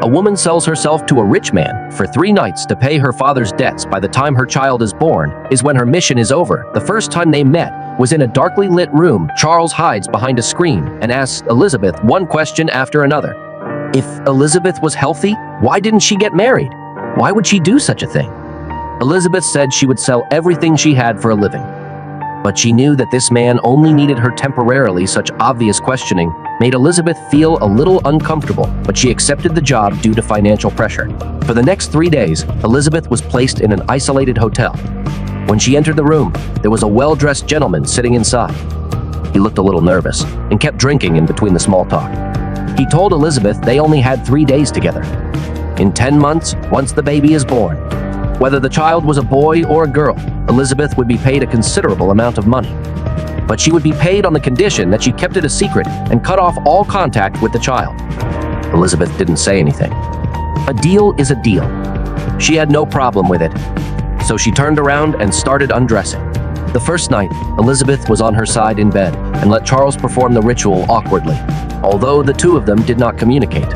A woman sells herself to a rich man for 3 nights to pay her father's debts by the time her child is born is when her mission is over. The first time they met was in a darkly lit room. Charles hides behind a screen and asks Elisabeth one question after another. If Elisabeth was healthy, why didn't she get married? Why would she do such a thing? Elisabeth said she would sell everything she had for a living. But she knew that this man only needed her temporarily. Such obvious questioning made Elisabeth feel a little uncomfortable, but she accepted the job due to financial pressure. For the next 3 days, Elisabeth was placed in an isolated hotel. When she entered the room, there was a well-dressed gentleman sitting inside. He looked a little nervous and kept drinking in between the small talk. He told Elisabeth they only had 3 days together. In 10 months, once the baby is born, whether the child was a boy or a girl, Elisabeth would be paid a considerable amount of money. But she would be paid on the condition that she kept it a secret and cut off all contact with the child. Elisabeth didn't say anything. A deal is a deal. She had no problem with it. So she turned around and started undressing. The first night, Elisabeth was on her side in bed and let Charles perform the ritual awkwardly. Although the two of them did not communicate,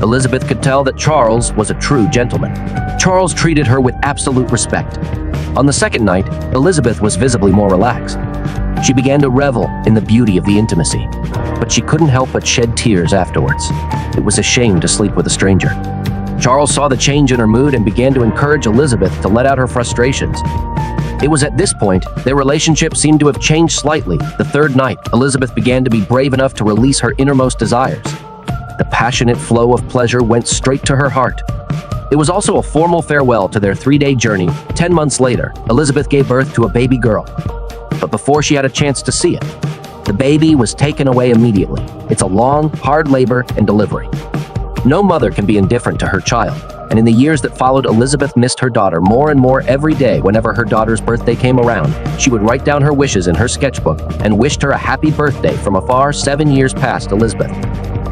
Elisabeth could tell that Charles was a true gentleman. Charles treated her with absolute respect. On the second night, Elisabeth was visibly more relaxed. She began to revel in the beauty of the intimacy, but she couldn't help but shed tears afterwards. It was a shame to sleep with a stranger. Charles saw the change in her mood and began to encourage Elisabeth to let out her frustrations. It was at this point their relationship seemed to have changed slightly. The third night, Elisabeth began to be brave enough to release her innermost desires. The passionate flow of pleasure went straight to her heart. It was also a formal farewell to their 3-day journey. 10 months later, Elisabeth gave birth to a baby girl. But before she had a chance to see it, the baby was taken away immediately. It's a long, hard labor and delivery. No mother can be indifferent to her child, and in the years that followed, Elisabeth missed her daughter more and more every day. Whenever her daughter's birthday came around, she would write down her wishes in her sketchbook and wished her a happy birthday from afar. 7 years passed. Elisabeth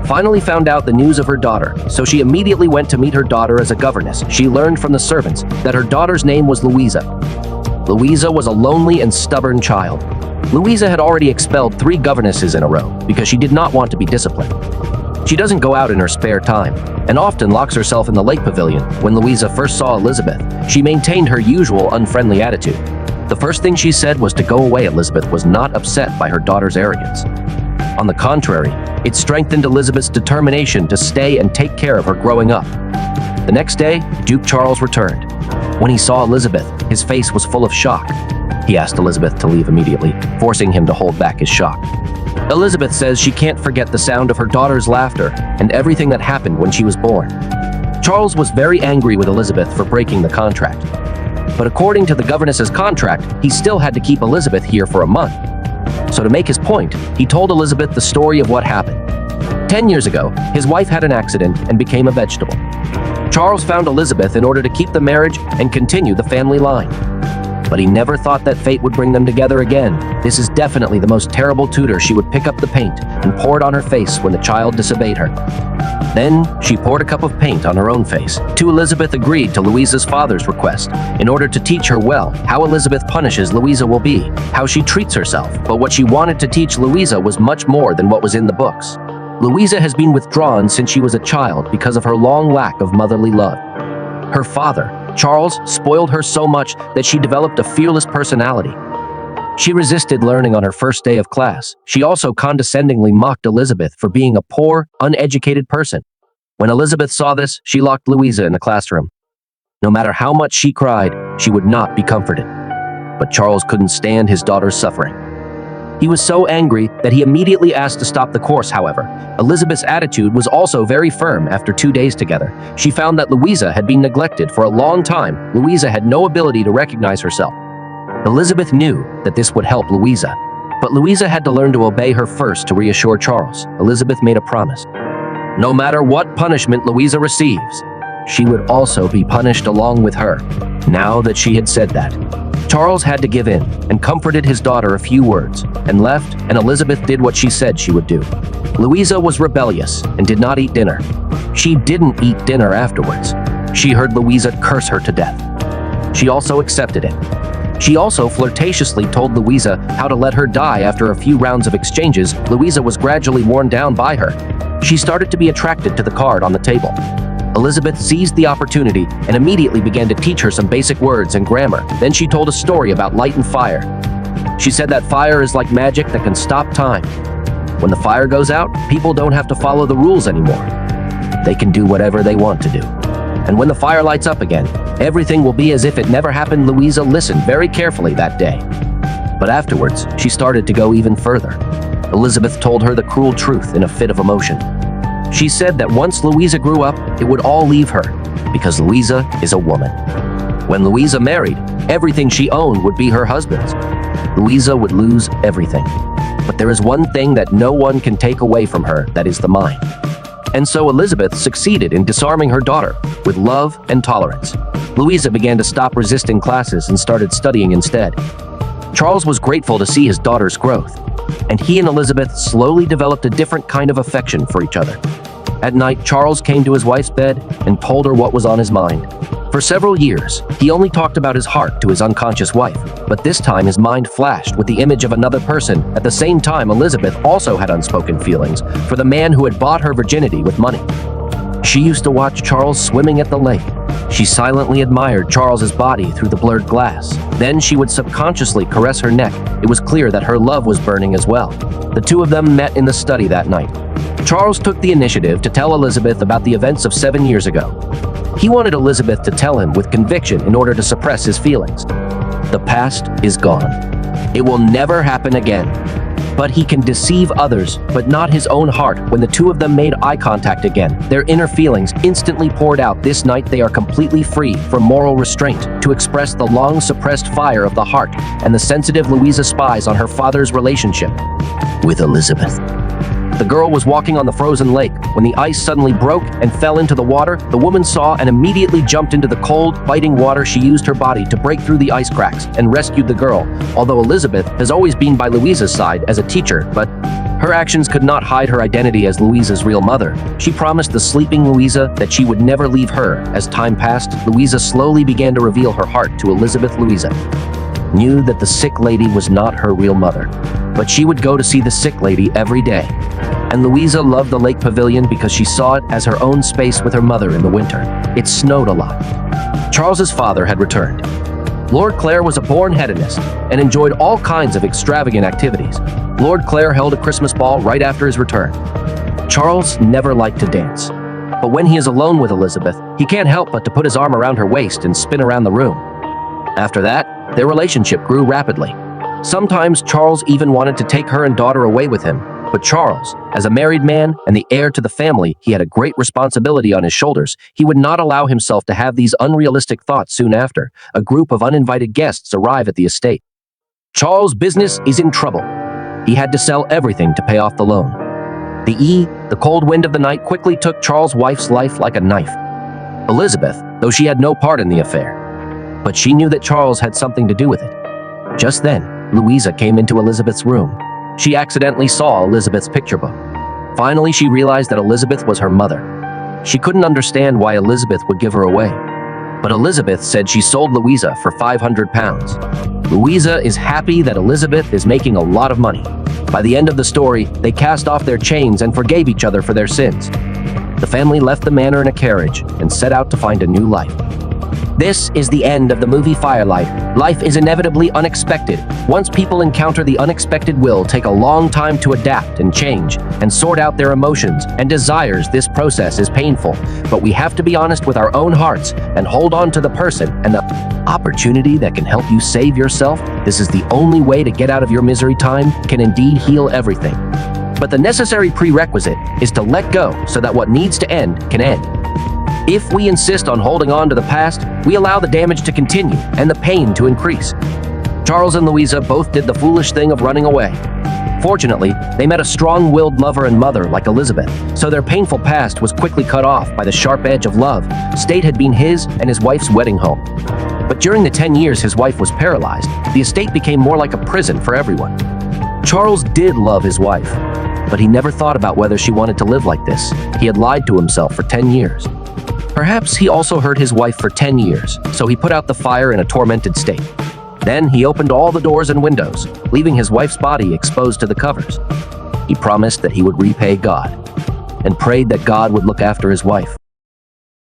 finally found out the news of her daughter, so she immediately went to meet her daughter as a governess. She learned from the servants that her daughter's name was Louisa. Louisa was a lonely and stubborn child. Louisa had already expelled 3 governesses in a row because she did not want to be disciplined. She doesn't go out in her spare time and often locks herself in the lake pavilion. When Louisa first saw Elisabeth, she maintained her usual unfriendly attitude. The first thing she said was to go away. Elisabeth was not upset by her daughter's arrogance. On the contrary, it strengthened Elisabeth's determination to stay and take care of her growing up. The next day, Duke Charles returned. When he saw Elisabeth, his face was full of shock. He asked Elisabeth to leave immediately, forcing him to hold back his shock. Elisabeth says she can't forget the sound of her daughter's laughter and everything that happened when she was born. Charles was very angry with Elisabeth for breaking the contract. But according to the governess's contract, he still had to keep Elisabeth here for a month. So to make his point, he told Elisabeth the story of what happened. 10 years ago, his wife had an accident and became a vegetable. Charles found Elisabeth in order to keep the marriage and continue the family line. But he never thought that fate would bring them together again. This is definitely the most terrible tutor. She would pick up the paint and pour it on her face when the child disobeyed her. Then she poured a cup of paint on her own face. Elisabeth agreed to Louisa's father's request in order to teach her well. How Elisabeth punishes Louisa will be how she treats herself. But what she wanted to teach Louisa was much more than what was in the books. Louisa has been withdrawn since she was a child because of her long lack of motherly love. Her father, Charles, spoiled her so much that she developed a fearless personality. She resisted learning on her first day of class. She also condescendingly mocked Elisabeth for being a poor, uneducated person. When Elisabeth saw this, she locked Louisa in the classroom. No matter how much she cried, she would not be comforted. But Charles couldn't stand his daughter's suffering. He was so angry that he immediately asked to stop the course. However, Elisabeth's attitude was also very firm. After 2 days together, she found that Louisa had been neglected for a long time. Louisa had no ability to recognize herself. Elisabeth knew that this would help Louisa, but Louisa had to learn to obey her first to reassure Charles. Elisabeth made a promise. No matter what punishment Louisa receives, she would also be punished along with her. Now that she had said that, Charles had to give in and comforted his daughter a few words and left, and Elisabeth did what she said she would do. Louisa was rebellious and did not eat dinner. She didn't eat dinner afterwards. She heard Louisa curse her to death. She also accepted it. She also flirtatiously told Louisa how to let her die. After a few rounds of exchanges, Louisa was gradually worn down by her. She started to be attracted to the card on the table. Elisabeth seized the opportunity and immediately began to teach her some basic words and grammar. Then she told a story about light and fire. She said that fire is like magic that can stop time. When the fire goes out, people don't have to follow the rules anymore. They can do whatever they want to do. And when the fire lights up again, everything will be as if it never happened. Louisa listened very carefully that day. But afterwards, she started to go even further. Elisabeth told her the cruel truth in a fit of emotion. She said that once Louisa grew up, it would all leave her, because Louisa is a woman. When Louisa married, everything she owned would be her husband's. Louisa would lose everything. But there is one thing that no one can take away from her, that is the mind. And so Elisabeth succeeded in disarming her daughter with love and tolerance. Louisa began to stop resisting classes and started studying instead. Charles was grateful to see his daughter's growth, and he and Elisabeth slowly developed a different kind of affection for each other. At night, Charles came to his wife's bed and told her what was on his mind. For several years, he only talked about his heart to his unconscious wife, but this time his mind flashed with the image of another person. At the same time, Elisabeth also had unspoken feelings for the man who had bought her virginity with money. She used to watch Charles swimming at the lake. She silently admired Charles's body through the blurred glass. Then she would subconsciously caress her neck. It was clear that her love was burning as well. The two of them met in the study that night. Charles took the initiative to tell Elisabeth about the events of 7 years ago. He wanted Elisabeth to tell him with conviction in order to suppress his feelings. The past is gone. It will never happen again. But he can deceive others, but not his own heart. When the two of them made eye contact again, their inner feelings instantly poured out. This night they are completely free from moral restraint to express the long-suppressed fire of the heart, and the sensitive Louisa spies on her father's relationship with Elisabeth. The girl was walking on the frozen lake when the ice suddenly broke and fell into the water. The woman saw and immediately jumped into the cold, biting water. She used her body to break through the ice cracks and rescued the girl. Although Elisabeth has always been by Louisa's side as a teacher, but her actions could not hide her identity as Louisa's real mother. She promised the sleeping Louisa that she would never leave her. As time passed, Louisa slowly began to reveal her heart to Elisabeth. Louisa knew that the sick lady was not her real mother, but she would go to see the sick lady every day. And Louisa loved the lake pavilion because she saw it as her own space with her mother in the winter. It snowed a lot. Charles's father had returned. Lord Clare was a born hedonist and enjoyed all kinds of extravagant activities. Lord Clare held a Christmas ball right after his return. Charles never liked to dance, but when he is alone with Elisabeth, he can't help but to put his arm around her waist and spin around the room. After that, their relationship grew rapidly. Sometimes Charles even wanted to take her and daughter away with him. But Charles, as a married man and the heir to the family, he had a great responsibility on his shoulders. He would not allow himself to have these unrealistic thoughts. Soon after, a group of uninvited guests arrive at the estate. Charles' business is in trouble. He had to sell everything to pay off the loan. The cold wind of the night quickly took Charles' wife's life like a knife. Elisabeth, though she had no part in the affair, but she knew that Charles had something to do with it. Just then, Louisa came into Elisabeth's room. She accidentally saw Elisabeth's picture book. Finally, she realized that Elisabeth was her mother. She couldn't understand why Elisabeth would give her away. But Elisabeth said she sold Louisa for £500. Louisa is happy that Elisabeth is making a lot of money. By the end of the story, they cast off their chains and forgave each other for their sins. The family left the manor in a carriage and set out to find a new life. This is the end of the movie Firelight. Life is inevitably unexpected. Once people encounter the unexpected will take a long time to adapt and change and sort out their emotions and desires. This process is painful, but we have to be honest with our own hearts and hold on to the person and the opportunity that can help you save yourself. This is the only way to get out of your misery. Time can indeed heal everything. But the necessary prerequisite is to let go so that what needs to end can end. If we insist on holding on to the past, we allow the damage to continue and the pain to increase. Charles and Louisa both did the foolish thing of running away. Fortunately, they met a strong-willed lover and mother like Elisabeth, so their painful past was quickly cut off by the sharp edge of love. Estate had been his and his wife's wedding home. But during the 10 years his wife was paralyzed, the estate became more like a prison for everyone. Charles did love his wife, but he never thought about whether she wanted to live like this. He had lied to himself for 10 years. Perhaps he also hurt his wife for 10 years, so he put out the fire in a tormented state. Then he opened all the doors and windows, leaving his wife's body exposed to the covers. He promised that he would repay God, and prayed that God would look after his wife.